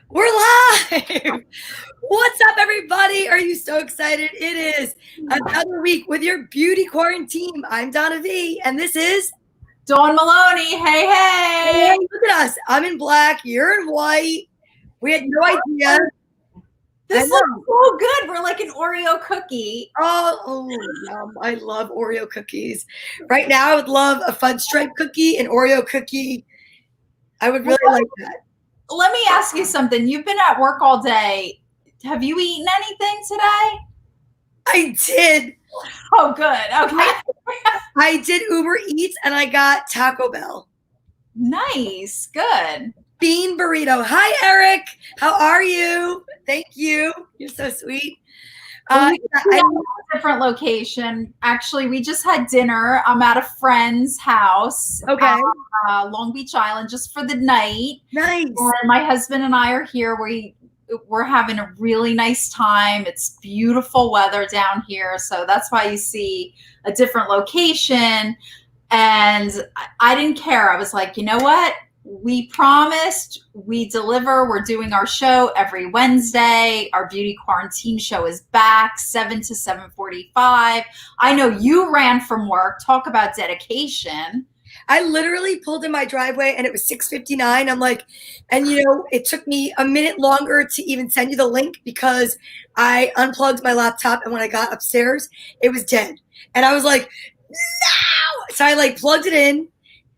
We're live. What's up, everybody? Are you so excited? It is another week with your beauty Quaran-Team. I'm Donna Vee, and this is Dawn Maloney. Hey, hey. Hey, look at us. I'm in black. You're in white. We had no idea. This looks so good. We're like an Oreo cookie. Oh, yum. I love Oreo cookies. Right now, I would love a fudge stripe cookie, an Oreo cookie. I would really like that. Let me ask you something. You've been at work all day. Have you eaten anything today? I did. Oh, good. Okay. I did Uber Eats and I got Taco Bell. Nice. Good. Bean burrito. Hi, Eric. How are you? Thank you. You're so sweet. I'm at a different location. Actually, we just had dinner. I'm at a friend's house. Okay. Long Beach Island, just for the night. Nice. And my husband and I are here. We're having a really nice time. It's beautiful weather down here. So that's why you see a different location. And I didn't care. I was like, you know what? We promised, we deliver. We're doing our show every Wednesday. Our Beauty Quaran-Team show is back, 7 to 7:45. I know you ran from work. Talk about dedication. I literally pulled in my driveway and it was 6:59. I'm like, and you know, it took me a minute longer to even send you the link because I unplugged my laptop and when I got upstairs, it was dead. And I was like, no! So I like plugged it in,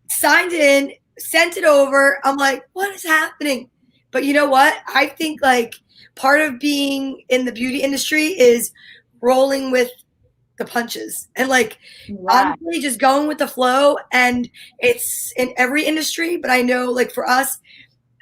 signed in, sent it over. I'm like, what is happening? But you know what? I think like part of being in the beauty industry is rolling with the punches and like honestly just going with the flow. And it's in every industry, but I know like for us,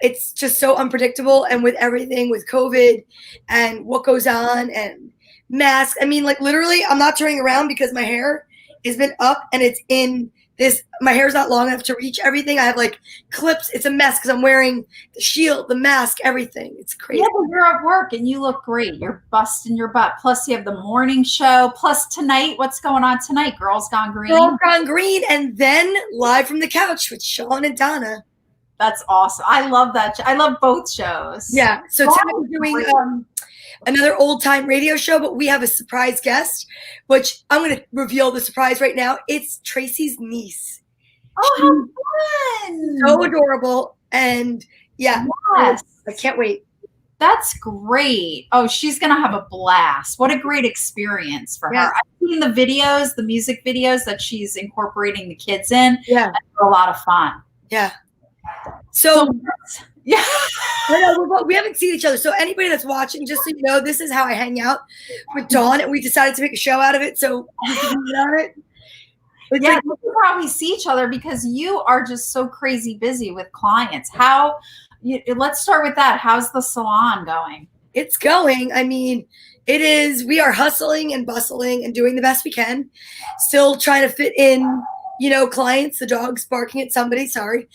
it's just so unpredictable. And with everything with COVID and what goes on and masks, I mean, like literally I'm not turning around because my hair has been up and it's in this, my hair's not long enough to reach everything. I have like clips. It's a mess because I'm wearing the shield, the mask, everything. It's crazy. Yeah, but you're at work and you look great. You're busting your butt. Plus you have the morning show. Plus tonight, what's going on tonight? Girls Gone Green. Girls Gone Green, and then Live from the Couch with Sean and Donna. That's awesome. I love that. I love both shows. Yeah. So tonight we're doing another old time radio show, but we have a surprise guest, which I'm going to reveal the surprise right now. It's Tracy's niece. Oh, how fun. So adorable. And yeah, yes. I can't wait. That's great. Oh, she's going to have a blast. What a great experience for her. I've seen the videos, the music videos that she's incorporating the kids in. Yeah. That's a lot of fun. Yeah. So yeah, we haven't seen each other. So anybody that's watching, just so you know, this is how I hang out with Dawn, and we decided to make a show out of it. So we can get on it. It's like, we can probably see each other because you are just so crazy busy with clients. Let's start with that. How's the salon going? It's going. I mean, it is. We are hustling and bustling and doing the best we can. Still trying to fit in, you know, clients. The dog's barking at somebody. Sorry.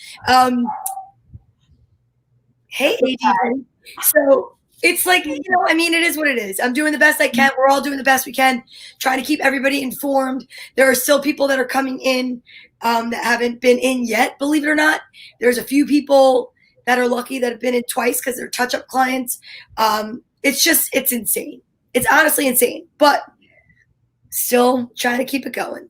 Hey, AD. So it's like, you know, I mean, it is what it is. I'm doing the best I can. We're all doing the best we can, trying to keep everybody informed. There are still people that are coming in that haven't been in yet, believe it or not. There's a few people that are lucky that have been in twice because they're touch-up clients. It's insane. It's honestly insane. But still trying to keep it going.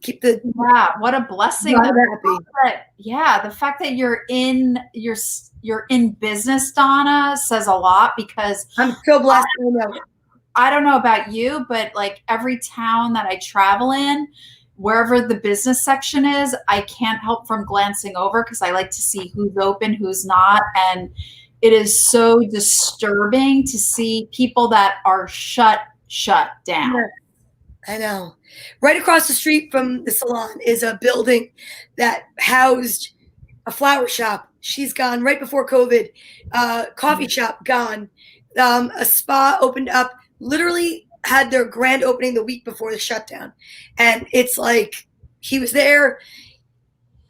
What a blessing. The fact that you're in business, Donna, says a lot because I'm so blessed. I don't know about you, but like every town that I travel in, wherever the business section is, I can't help from glancing over because I like to see who's open, who's not. And it is so disturbing to see people that are shut down. Yeah. I know. Right across the street from the salon is a building that housed a flower shop. She's gone right before COVID. Coffee shop gone. A spa opened up. Literally had their grand opening the week before the shutdown. And it's like he was there.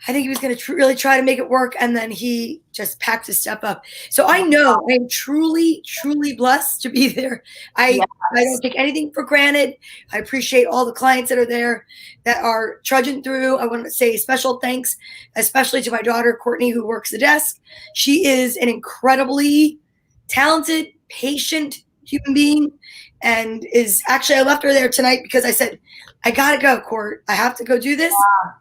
I think he was going to really try to make it work. And then he just packed his stuff up. So I know I'm truly, truly blessed to be there. I don't take anything for granted. I appreciate all the clients that are there that are trudging through. I want to say special thanks, especially to my daughter, Courtney, who works the desk. She is an incredibly talented, patient human being. And I left her there tonight because I said, I gotta go, Court. I have to go do this.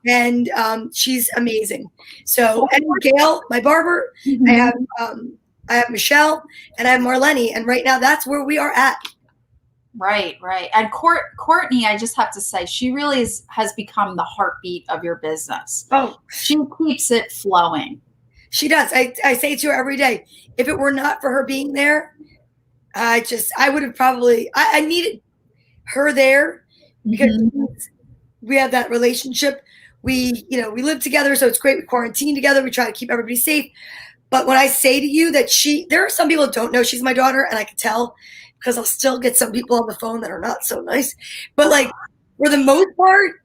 And she's amazing. So, and Gail, my barber, Mm-hmm. I have Michelle, and I have Marlene. And right now, that's where we are at. Right, right. And Courtney, I just have to say, she really has become the heartbeat of your business. Oh, she keeps it flowing. She does. I say to her every day, if it were not for her being there, I would have probably, I needed her there because we have that relationship. We live together, so it's great. We quarantine together. We try to keep everybody safe. But when I say to you that there are some people that don't know she's my daughter, and I can tell because I'll still get some people on the phone that are not so nice. But like, for the most part,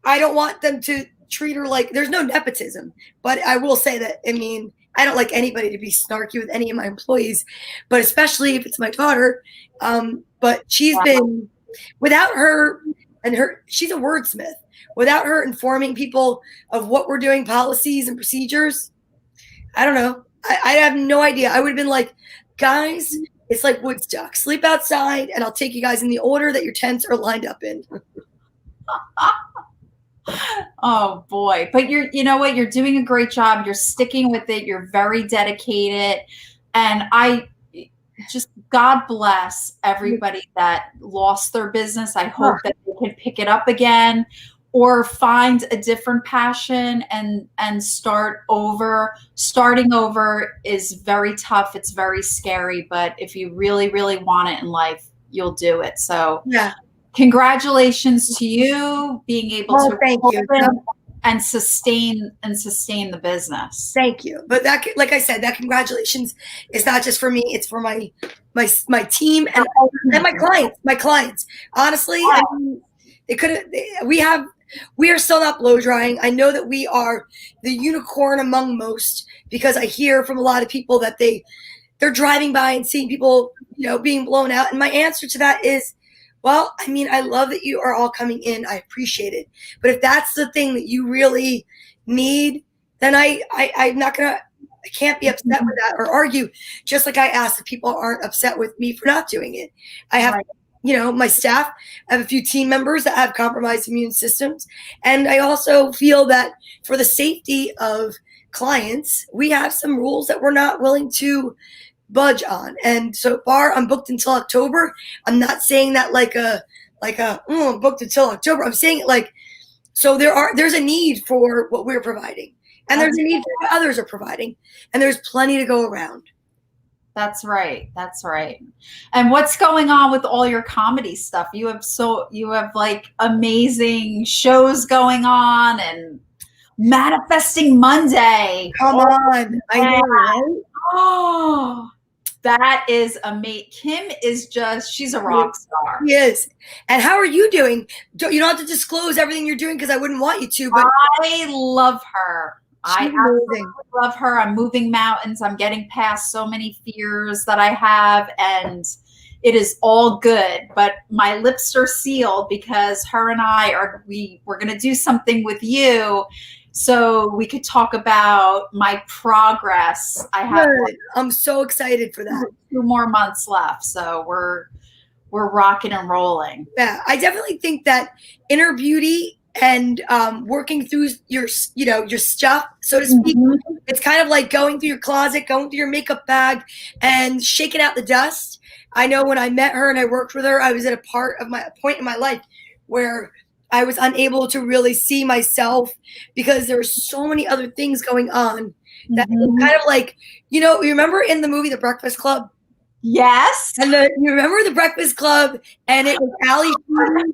I don't want them to treat her like, there's no nepotism. But I will say that, I mean, I don't like anybody to be snarky with any of my employees, but especially if it's my daughter. But she's been, without her, she's a wordsmith. Without her informing people of what we're doing, policies and procedures, I don't know. I have no idea. I would have been like, guys, it's like Woodstock. Sleep outside, and I'll take you guys in the order that your tents are lined up in. Oh boy. But you know what? You're doing a great job. You're sticking with it. You're very dedicated. And God bless everybody that lost their business. I hope that they can pick it up again or find a different passion and start over. Starting over is very tough. It's very scary, but if you really, really want it in life, you'll do it. So yeah. Congratulations to you being able to thank you. And sustain the business. Thank you. But that, like I said, that congratulations is not just for me; it's for my team and my clients. My clients, honestly, I mean, we are still not blow drying. I know that we are the unicorn among most, because I hear from a lot of people that they're driving by and seeing people, being blown out. And my answer to that is, well, I mean, I love that you are all coming in. I appreciate it. But if that's the thing that you really need, then I'm not going to, I can't be upset with that or argue, just like I ask if people aren't upset with me for not doing it. I have, my staff, I have a few team members that have compromised immune systems. And I also feel that for the safety of clients, we have some rules that we're not willing to budge on. And so far, I'm booked until October. I'm not saying that like I'm booked until October. I'm saying it like, so there's a need for what we're providing, and there's a need for what others are providing, and there's plenty to go around. That's right. That's right. And what's going on with all your comedy stuff? You have like amazing shows going on, and Manifesting Monday. Come on. I know, right? Oh, that is amazing. Kim is she's a rock star. She is. And how are you doing? You don't have to disclose everything you're doing because I wouldn't want you to. But I love her. I absolutely love her. I'm moving mountains. I'm getting past so many fears that I have, and it is all good. But my lips are sealed because her and I we're going to do something with you, so we could talk about my progress. I'm so excited for that. 2 more months left, so we're rocking and rolling. Yeah, I definitely think that inner beauty and working through your stuff, so to speak, it's kind of like going through your closet, going through your makeup bag, and shaking out the dust. I know when I met her and I worked with her, I was at a point in my life where I was unable to really see myself because there were so many other things going on that kind of like, you remember in the movie The Breakfast Club? Yes. And you remember The Breakfast Club, and it was Ali Sheedy.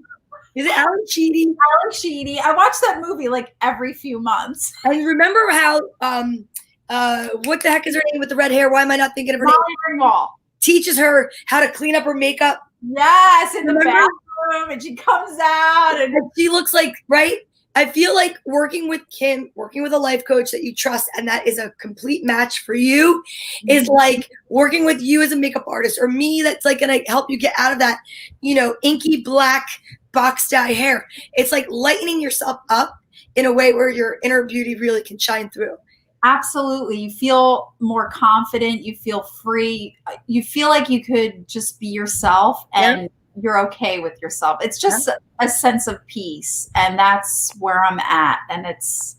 Is it Ali Sheedy? Ali Sheedy. I watch that movie like every few months. And remember how, what the heck is her name with the red hair? Why am I not thinking of her name? Ringwald teaches her how to clean up her makeup. Yes, in the bathroom, and she comes out and she looks like, right? I feel like working with Kim, working with a life coach that you trust, and that is a complete match for you, is like working with you as a makeup artist, or me that's like going to help you get out of that, inky black box dye hair. It's like lightening yourself up in a way where your inner beauty really can shine through. Absolutely. You feel more confident. You feel free. You feel like you could just be yourself and Yeah. you're okay with yourself. It's Yeah. just a sense of peace. And that's where I'm at. And it's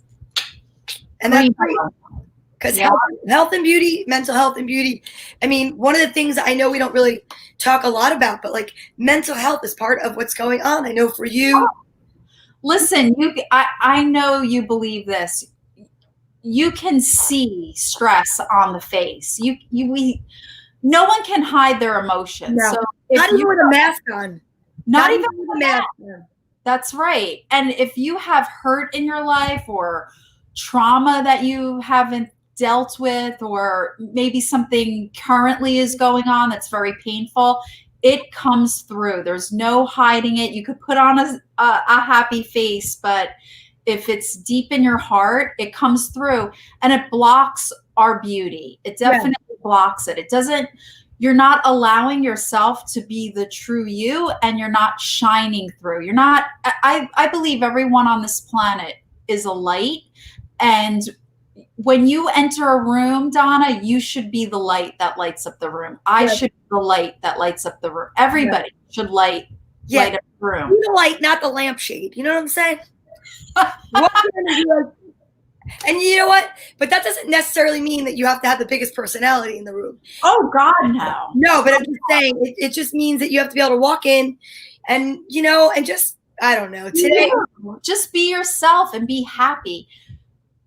And that's green. great. Because Yeah. health and beauty, mental health and beauty. I mean, one of the things I know we don't really talk a lot about, but like mental health is part of what's going on. I know for you. Listen, I know you believe this. You can see stress on the face. No one can hide their emotions. No. So Not even with a mask on. not even with a mask on. That's right. And if you have hurt in your life or trauma that you haven't dealt with, or maybe something currently is going on that's very painful, it comes through. There's no hiding it. You could put on a happy face, but if it's deep in your heart, it comes through and it blocks our beauty. It definitely blocks it. It doesn't, you're not allowing yourself to be the true you, and you're not shining through. You're not, I believe everyone on this planet is a light. And when you enter a room, Donna, you should be the light that lights up the room. I should be the light that lights up the room. Everybody should light up the room. Be the light, not the lampshade. You know what I'm saying? And you know what? But that doesn't necessarily mean that you have to have the biggest personality in the room. Oh, God, no. No, but I'm just saying, it just means that you have to be able to walk in and, you know, and just, I don't know, today. Just be yourself and be happy.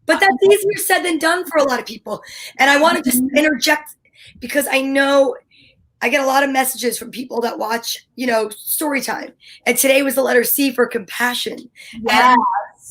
But that's easier said than done for a lot of people. And I want to just interject because I know I get a lot of messages from people that watch, you know, story time. And today was the letter C for compassion. Yes. And,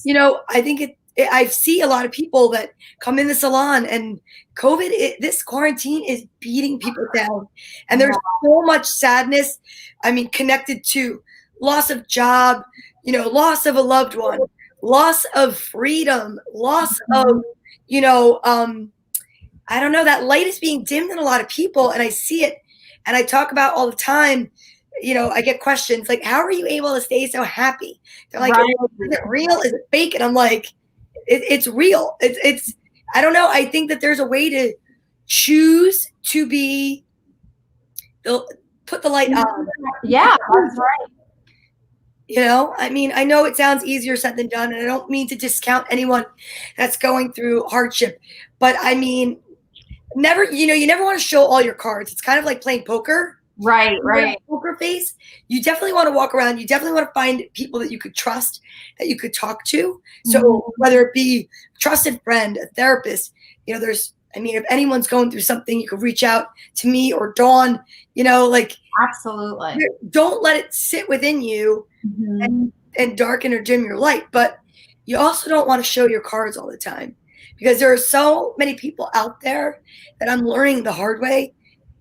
you know, I think I see a lot of people that come in the salon, and COVID, this quarantine is beating people down. And there's so much sadness, I mean, connected to loss of job, you know, loss of a loved one, loss of freedom, loss of, you know, I don't know, that light is being dimmed in a lot of people, and I see it. And I talk about all the time, you know, I get questions like, how are you able to stay so happy? They're like, is it real? Is it fake? And I'm like, it's real. It's, I don't know. I think that there's a way to choose to put the light on. Yeah, that's right. You know, I mean, I know it sounds easier said than done, and I don't mean to discount anyone that's going through hardship, but I mean, you never want to show all your cards. It's kind of like playing poker. Right. Poker face. You definitely want to walk around. You definitely want to find people that you could trust, that you could talk to. So whether it be a trusted friend, a therapist, you know, if anyone's going through something, you could reach out to me or Dawn, you know, like. Absolutely. Don't let it sit within you and darken or dim your light. But you also don't want to show your cards all the time, because there are so many people out there that I'm learning the hard way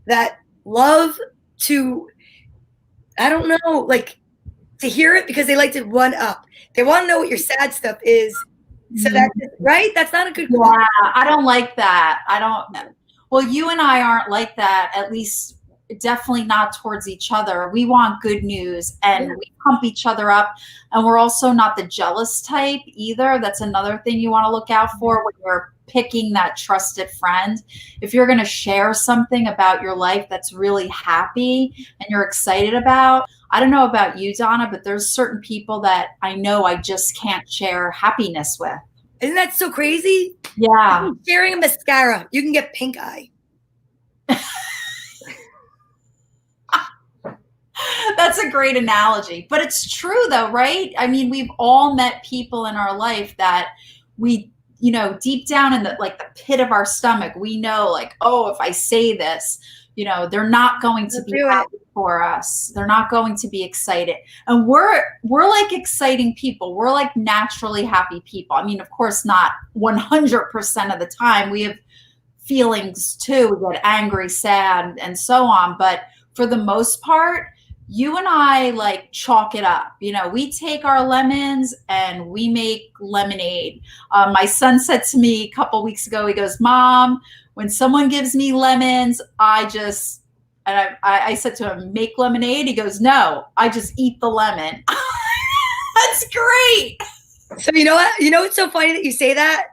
that love to, I don't know, like to hear it because they like to one up. They want to know what your sad stuff is. So that's right. That's not a good quality. Yeah, I don't like that. Well, you and I aren't like that, at least definitely not towards each other. We want good news and we pump each other up. And we're also not the jealous type either. That's another thing you want to look out for when you're picking that trusted friend. If you're going to share something about your life that's really happy and you're excited about, I don't know about you, Donna, but there's certain people that I know I just can't share happiness with. Isn't that so crazy? Yeah. Sharing a mascara, you can get pink eye. That's a great analogy, but it's true though, right? I mean, we've all met people in our life that we, you know, deep down in the pit of our stomach, we know like, oh, if I say this, you know, they're not going to be happy for us. They're not going to be excited. And we're like exciting people. We're like naturally happy people. I mean, of course, not 100% of the time. We have feelings too. We get angry, sad, and so on. But for the most part, you and I like chalk it up. You know, we take our lemons and we make lemonade. My son said to me a couple weeks ago, he goes, Mom, when someone gives me lemons, I said to him, make lemonade. He goes, no, I just eat the lemon. That's great. So you know what? You know, it's so funny that you say that.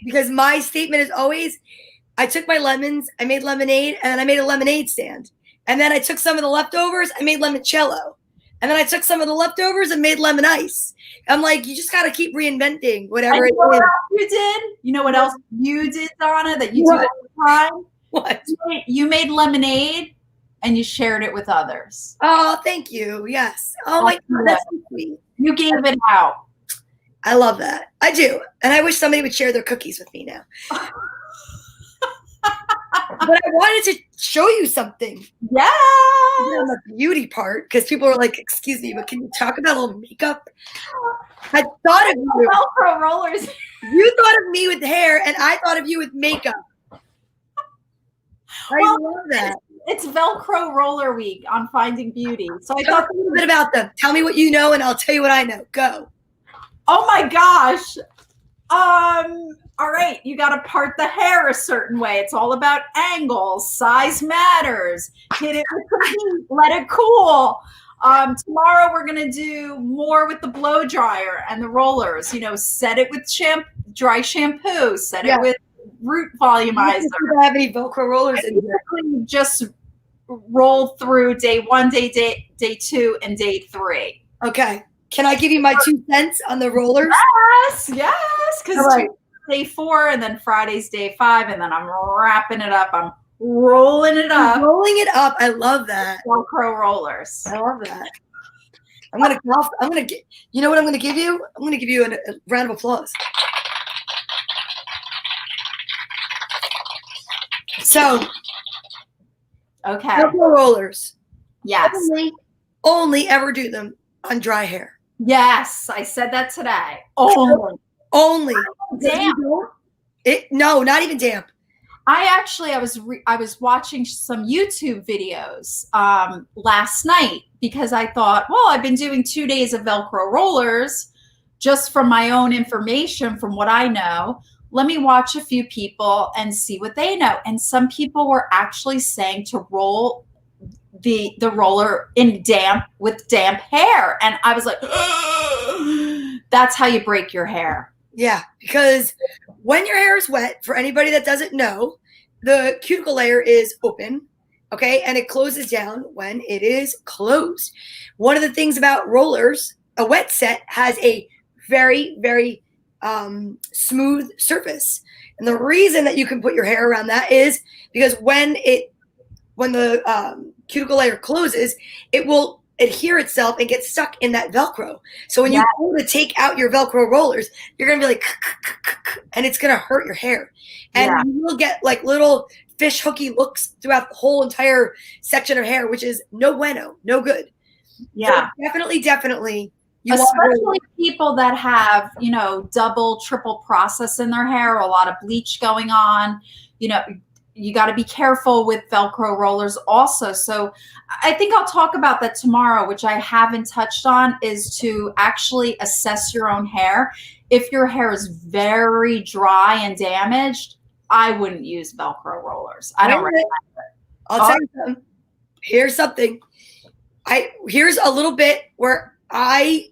because my statement is always, I took my lemons, I made lemonade, and then I made a lemonade stand. And then I took some of the leftovers, I made limoncello. And then I took some of the leftovers and made lemon ice. I'm like, you just got to keep reinventing whatever it is. What else you did? You know what else you did, Donna, that you do all the time? What? You made lemonade and you shared it with others. Oh, thank you. Yes. Oh, my God, that's so sweet. You gave it out. I love that. I do. And I wish somebody would share their cookies with me now. But I wanted to show you something. Yeah. On the beauty part, because people are like, excuse me, but can you talk about a little makeup? I thought of you. Velcro rollers. You thought of me with hair, and I thought of you with makeup. I love that. It's Velcro roller week on Finding Beauty. So I Talk a little bit about them. Tell me what you know, and I'll tell you what I know. Go. Oh my gosh. All right, you got to part the hair a certain way. It's all about angles. Size matters. Hit it with the heat. Let it cool. Tomorrow we're going to do more with the blow dryer and the rollers. You know, set it with dry shampoo. Set it with root volumizer. You don't have any Velcro rollers in here. Just roll through day 1, day 2, and day 3. Okay. Can I give you my 2 cents on the rollers? Yes. Because day 4, and then Friday's day 5, and then I'm wrapping it up. I'm rolling it up. Rolling it up. I love that. Velcro rollers. I love that. I'm gonna get. You know what I'm gonna give you? I'm gonna give you a round of applause. So, okay. Velcro rollers. Yes. Only ever do them on dry hair. Yes, I said that today. Only. Damp. No, not even damp. I was watching some YouTube videos last night because I thought, well, I've been doing 2 days of Velcro rollers just from my own information, from what I know. Let me watch a few people and see what they know. And some people were actually saying to roll the roller in damp hair. And I was like, that's how you break your hair. Yeah, because when your hair is wet, for anybody that doesn't know, the cuticle layer is open, okay? And it closes down when it is closed. One of the things about rollers, a wet set has a very, very smooth surface. And the reason that you can put your hair around that is because when the cuticle layer closes, it will adhere itself and get stuck in that Velcro. So when you go to take out your Velcro rollers, you're going to be like, and it's going to hurt your hair. And you will get like little fish hooky looks throughout the whole entire section of hair, which is no bueno, no good. Yeah. So definitely. Especially people that have, double, triple process in their hair, a lot of bleach going on, you got to be careful with Velcro rollers also. So I think I'll talk about that tomorrow, which I haven't touched on, is to actually assess your own hair. If your hair is very dry and damaged, I wouldn't use Velcro rollers. I don't recommend it. I'll tell you something. Here's something. Here's a little bit where I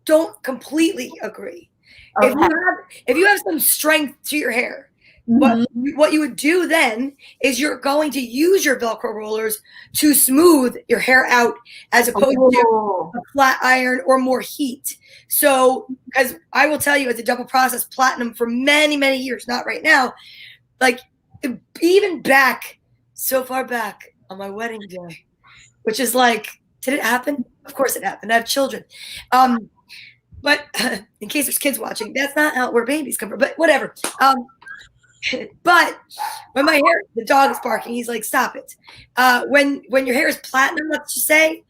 don't completely agree. Okay. If you have some strength to your hair, what you would do then is you're going to use your Velcro rollers to smooth your hair out as opposed to a flat iron or more heat. So, because I will tell you, as a double process platinum for many, many years, not right now, like even back, so far back on my wedding day, which is like, did it happen? Of course it happened. I have children. But in case there's kids watching, that's not how where babies come from, but whatever. But when my hair, the dog is barking, he's like, stop it. When your hair is platinum, let's just say,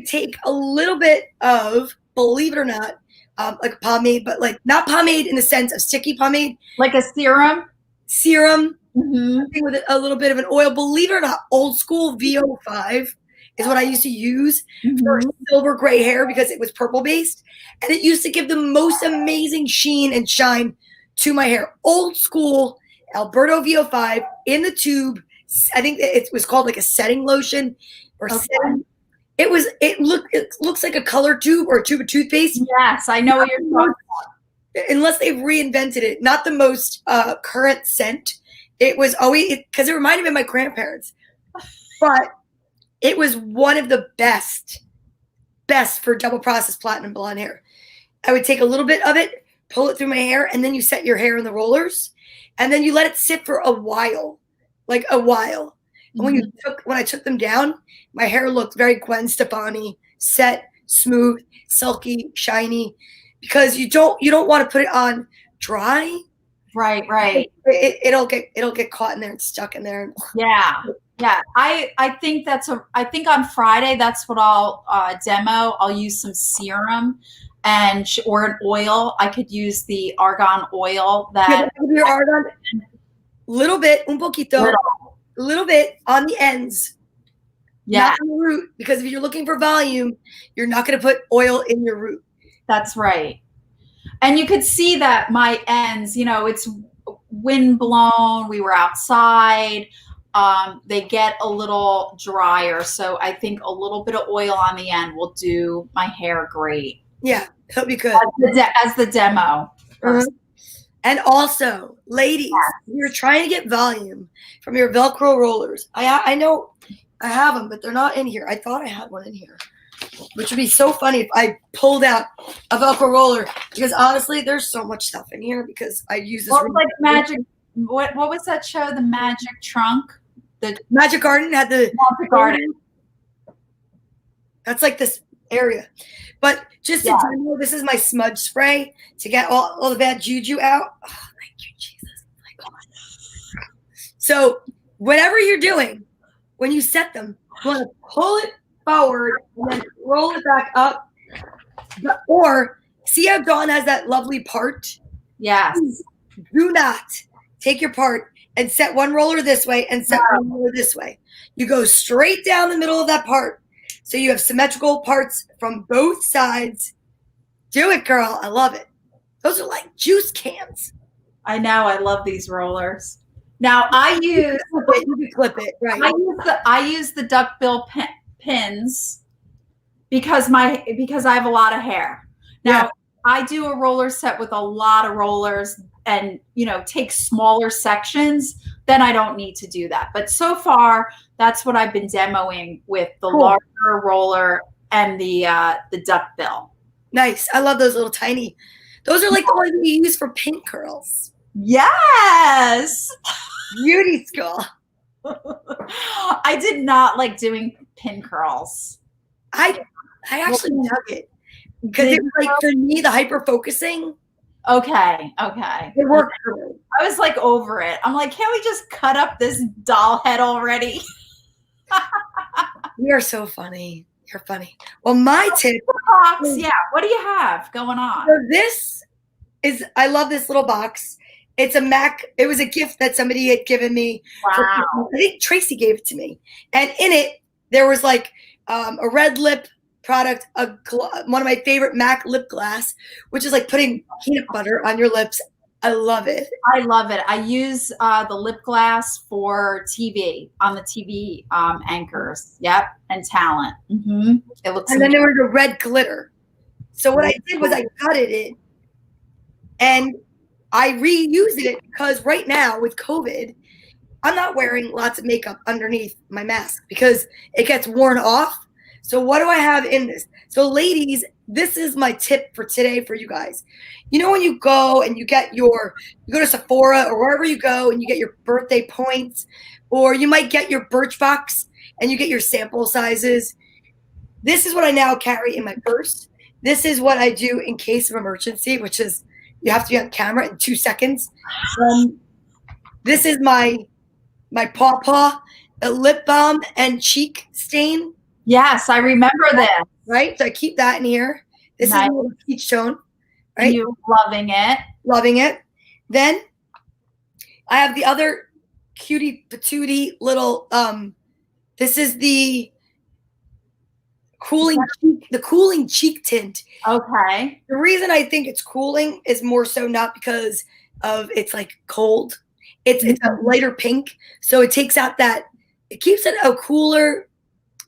take a little bit of, believe it or not, like a pomade, but like not pomade in the sense of sticky pomade. Like a serum? Serum, with a little bit of an oil. Believe it or not, old school VO5 is what I used to use for silver gray hair because it was purple based. And it used to give the most amazing sheen and shine to my hair. Old school Alberto VO5 in the tube. I think it was called like a setting lotion or setting. It looks like a color tube or a tube of toothpaste. Yes, I know what you're talking about. unless they've reinvented it, not the most current scent. It was always, because it reminded me of my grandparents, but it was one of the best for double processed platinum blonde hair. I would take a little bit of it, pull it through my hair, and then you set your hair in the rollers, and then you let it sit for a while, like a while. And when I took them down, my hair looked very Gwen Stefani, set, smooth, silky, shiny, because you don't want to put it on dry. Right. It'll get caught in there and stuck in there. Yeah. I think I think on Friday, that's what I'll demo. I'll use some serum or an oil. I could use the argan oil your argan, little bit, un poquito, a little bit on the ends. Yeah. Not on the root, because if you're looking for volume, you're not going to put oil in your root. That's right. And you could see that my ends, it's wind blown. We were outside. They get a little drier. So I think a little bit of oil on the end will do my hair great. Yeah, that'll be good. As the demo. And also, ladies, you're trying to get volume from your Velcro rollers. I know I have them, but they're not in here. I thought I had one in here, which would be so funny if I pulled out a Velcro roller, because honestly, there's so much stuff in here because I use this. What was that show? The Magic Trunk? The Magic Garden had the Magic Garden. That's like this area. But just to tell you, this is my smudge spray to get all the bad juju out. Oh, thank you, Jesus. My God. So whatever you're doing, when you set them, you want to pull it forward and then roll it back up. Or see how Dawn has that lovely part? Yes. Do not take your part and set one roller this way and set one roller this way. You go straight down the middle of that part. So you have symmetrical parts from both sides. Do it, girl. I love it. Those are like juice cans. I know. I love these rollers. Now I use you clip it, right? I use the duckbill pins because I have a lot of hair. Now I do a roller set with a lot of rollers and take smaller sections. Then I don't need to do that. But so far, that's what I've been demoing with the larger roller and the duckbill. Nice. I love those little tiny. Those are like the ones you use for pin curls. Yes. Beauty school. I did not like doing pin curls. I actually dug it because it was like, for me, the hyper focusing. Okay. It worked for me. I was like over it. I'm like, can't we just cut up this doll head already? You're so funny. You're funny. Well, my tip. Box, what do you have going on? So this is, I love this little box. It's a MAC. It was a gift that somebody had given me. Wow. I think Tracy gave it to me. And in it, there was like a red lip product, one of my favorite MAC lip gloss, which is like putting peanut butter on your lips. I love it. I love it. I use the lip gloss for TV, on the TV anchors. Yep. And talent. It looks And then there was a red glitter. So what I did was I gutted it and I reused it because right now with COVID, I'm not wearing lots of makeup underneath my mask because it gets worn off. So what do I have in this? So ladies, this is my tip for today for you guys. When you go and you go to Sephora or wherever you go and you get your birthday points, or you might get your Birchbox and you get your sample sizes. This is what I now carry in my purse. This is what I do in case of emergency, which is you have to be on camera in 2 seconds. This is my pawpaw, a lip balm and cheek stain. Yes, I remember this. Right? So I keep that in here. This is a little peach tone. Right? You loving it. Loving it. Then I have the other cutie patootie little, this is the cooling cheek tint. Okay. The reason I think it's cooling is more so not because of it's like cold. It's a lighter pink. So it takes out it keeps it a cooler.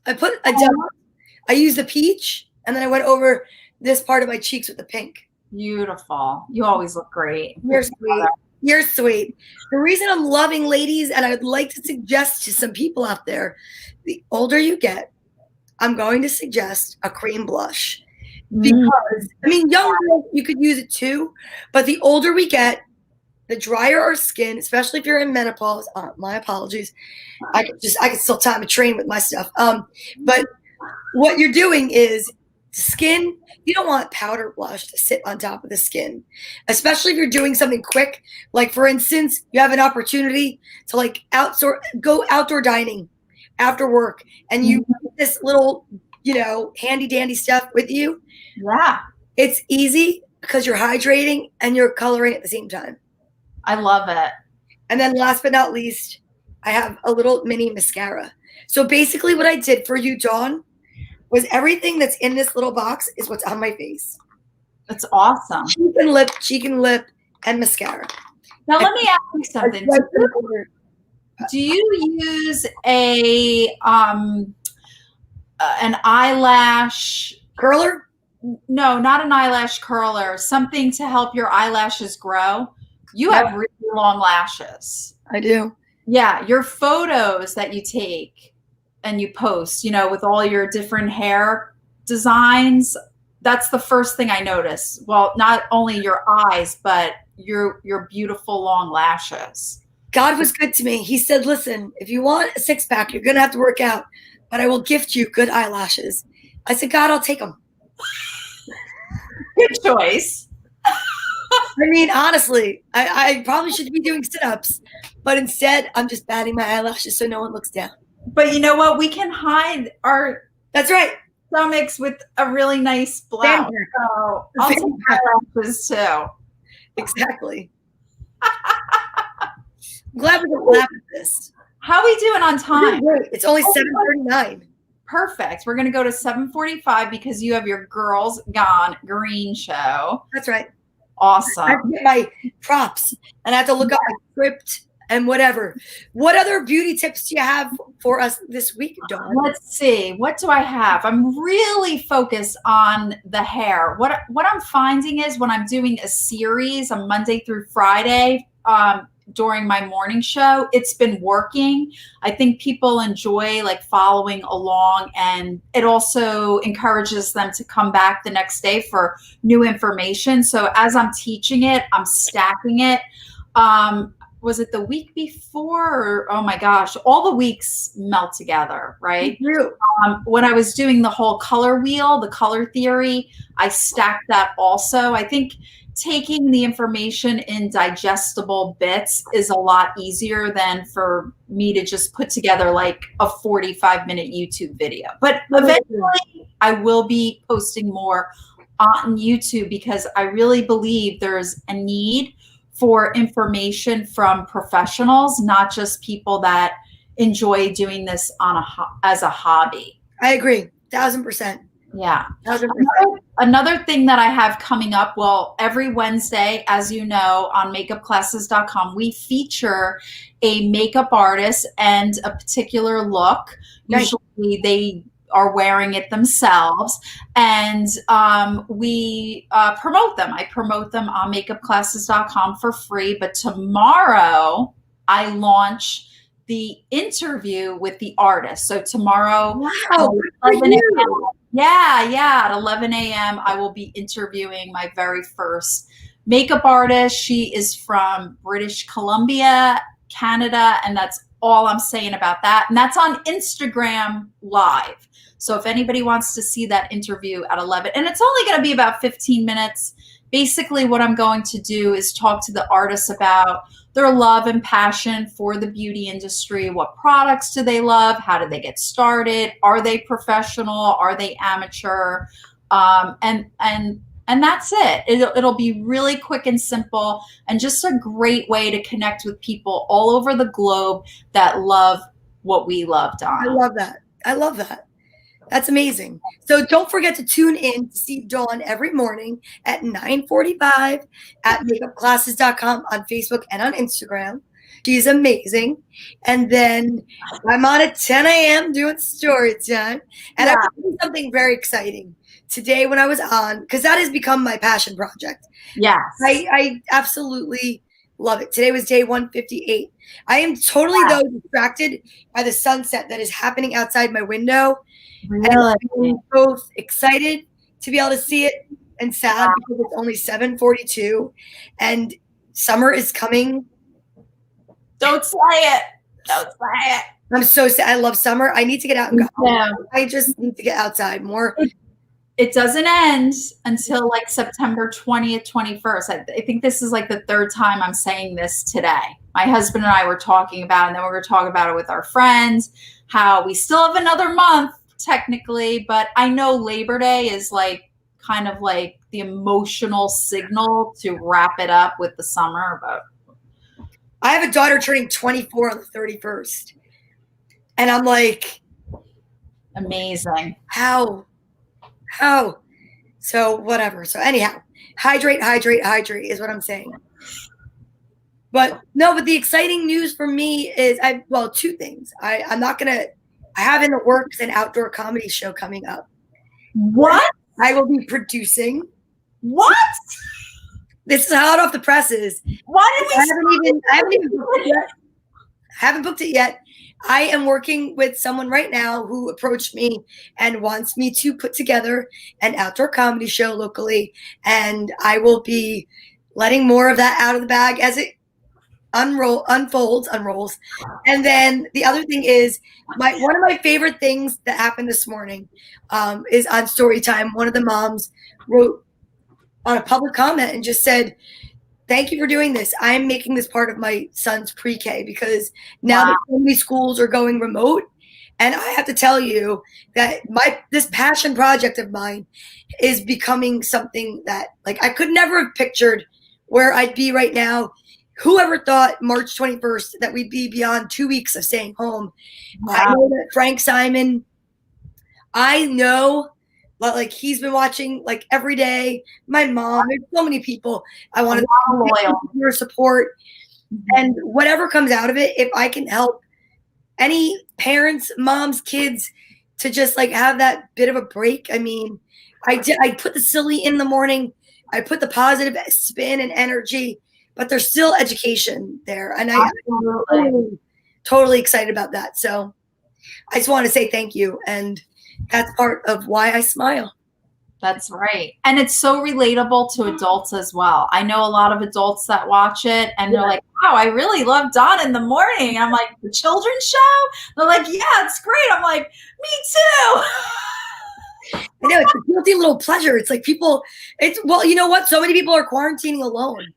I used the peach and then I went over this part of my cheeks with the pink. Beautiful. You always look great. You're sweet. You're sweet. The reason I'm loving ladies, and I would like to suggest to some people out there, the older you get, I'm going to suggest a cream blush. Because, I mean, young girls, you could use it too, but the older we get, the drier our skin, especially if you're in menopause. My apologies. I could still time a train with my stuff. But what you're doing is skin, you don't want powder blush to sit on top of the skin, especially if you're doing something quick. Like, for instance, you have an opportunity to like go outdoor dining after work, and you have this little, handy dandy stuff with you. Yeah. It's easy because you're hydrating and you're coloring at the same time. I love it. And then last but not least, I have a little mini mascara. So basically what I did for you, Dawn, was everything that's in this little box is what's on my face. It's awesome. Cheek and lip, and mascara. Now let me ask you something. Do you use an eyelash curler? No, not an eyelash curler. Something to help your eyelashes grow. You have really long lashes. I do. Yeah, your photos that you take and you post, with all your different hair designs, that's the first thing I notice. Well, not only your eyes, but your beautiful long lashes. God was good to me. He said, listen, if you want a six-pack, you're going to have to work out, but I will gift you good eyelashes. I said, God, I'll take them. Good choice. I mean, honestly, I probably should be doing sit-ups, but instead I'm just batting my eyelashes so no one looks down. But you know what? We can hide our That's right. stomachs with a really nice blouse. So I'll take eyelashes too. Exactly. I'm glad we can laugh at this. How are we doing on time? It's only 7:39. Perfect. We're going to go to 7:45 because you have your Girls Gone Green show. That's right. Awesome. I have to get my props and I have to look up my script and whatever. What other beauty tips do you have for us this week, Dawn? Let's see. What do I have? I'm really focused on the hair. What I'm finding is when I'm doing a series on Monday through Friday, during my morning show, it's been working. I think people enjoy like following along, and it also encourages them to come back the next day for new information. So as I'm teaching it, I'm stacking it. Was it the week before? Or, oh my gosh, all the weeks melt together, right? When I was doing the whole color wheel, the color theory, I stacked that also. I think taking the information in digestible bits is a lot easier than for me to just put together like a 45-minute YouTube video. But eventually I will be posting more on YouTube because I really believe there's a need for information from professionals, not just people that enjoy doing this as a hobby. I agree, 1,000%. Yeah. Another thing that I have coming up, well, every Wednesday, as you know, on makeupclasses.com, we feature a makeup artist and a particular look. Usually they are wearing it themselves, and we promote them. I promote them on makeupclasses.com for free, but tomorrow I launch the interview with the artist. So tomorrow, wow, at 11 a.m., I will be interviewing my very first makeup artist. She is from British Columbia, Canada, and that's all I'm saying about that. And that's on Instagram Live. So if anybody wants to see that interview at 11, and it's only going to be about 15 minutes. Basically, what I'm going to do is talk to the artists about their love and passion for the beauty industry. What products do they love? How did they get started? Are they professional? Are they amateur? And that's it. It'll be really quick and simple, and just a great way to connect with people all over the globe that love what we love, Donna. I love that. I love that. That's amazing. So don't forget to tune in to see Dawn every morning at 9:45 at makeupclasses.com on Facebook and on Instagram. She's amazing. And then I'm on at 10 a.m. doing story time. And I'm doing something very exciting today when I was on, because that has become my passion project. Yes. I absolutely love it. Today was day 158. I am totally, though, distracted by the sunset that is happening outside my window. Really? And I'm both excited to be able to see it and sad because it's only 7:42 and summer is coming. Don't say it. Don't say it. I'm so sad. I love summer. I need to get out and go. Yeah. I just need to get outside more. It doesn't end until like September 20th, 21st. I think this is like the third time I'm saying this today. My husband and I were talking about it, and then we're going to talk about it with our friends, how we still have another month technically, but I know Labor Day is like kind of like the emotional signal to wrap it up with the summer. But I have a daughter turning 24 on the 31st. And I'm like, amazing. How? So whatever. So anyhow, hydrate is what I'm saying. But no, but the exciting news for me is two things. I have in the works an outdoor comedy show coming up. What? I will be producing. What? This is hot off the presses. Why did we haven't booked it yet. I am working with someone right now who approached me and wants me to put together an outdoor comedy show locally, and I will be letting more of that out of the bag as it unrolls. And then the other thing is one of my favorite things that happened this morning is on Storytime. One of the moms wrote on a public comment and just said, "Thank you for doing this. I'm making this part of my son's pre-K because now that so many schools are going remote, and I have to tell you that this passion project of mine is becoming something that like I could never have pictured where I'd be right now. Whoever thought March 21st that we'd be beyond 2 weeks of staying home? Wow. I know that Frank Simon, I know." But like he's been watching like every day. My mom, there's so many people. I want to your support, and whatever comes out of it, if I can help any parents, moms, kids to just like have that bit of a break. I mean, I put the silly in the morning, I put the positive spin and energy, but there's still education there, and I'm totally excited about that. So I just want to say thank you, and that's part of why I smile. That's right. And it's so relatable to adults as well. I know a lot of adults that watch it and they're like, wow, I really love Donna in the morning. And I'm like, the children's show? They're like, yeah, it's great. I'm like, me too. I know, it's a guilty little pleasure. It's like well, you know what? So many people are quarantining alone.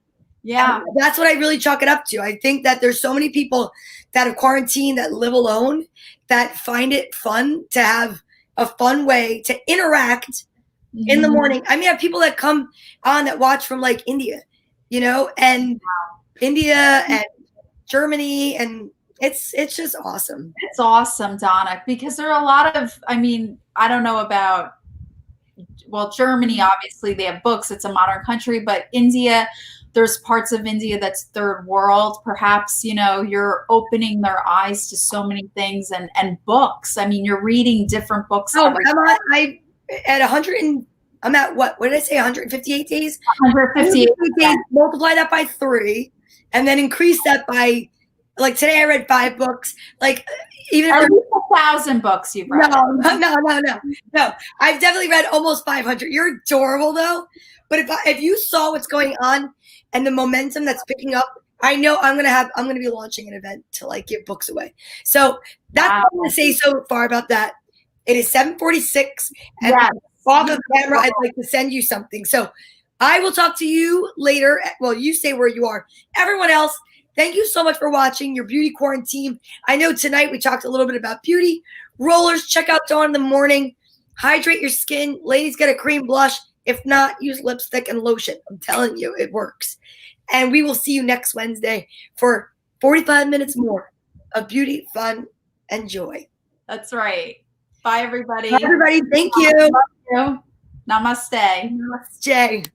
Yeah. And that's what I really chalk it up to. I think that there's so many people that have quarantined that live alone that find it fun to have a fun way to interact in the morning. I mean, I have people that come on that watch from like India, and India and Germany, and it's just awesome. It's awesome, Donna, because there are a lot of, I mean, I don't know about, Germany, obviously they have books. It's a modern country, but India, there's parts of India that's third world. Perhaps, you're opening their eyes to so many things and books. I mean, you're reading different books. Oh, I'm at what did I say? 158 days? 158 days. Multiply that by 3 and then increase that by, like today I read 5 books. Like even at least 1,000 books you've read. No. I've definitely read almost 500. You're adorable though. But if you saw what's going on and the momentum that's picking up, I know I'm gonna be launching an event to like give books away. So that's what I'm gonna say so far about that. It is 7:46, and off of camera, I'd like to send you something. So I will talk to you later. Well, you stay where you are. Everyone else, thank you so much for watching your beauty quarantine. I know tonight we talked a little bit about beauty rollers. Check out Dawn in the morning. Hydrate your skin. Ladies, get a cream blush. If not, use lipstick and lotion. I'm telling you, it works. And we will see you next Wednesday for 45 minutes more of beauty, fun, and joy. That's right. Bye, everybody. Bye, everybody. Thank you. Love you. Namaste. Namaste.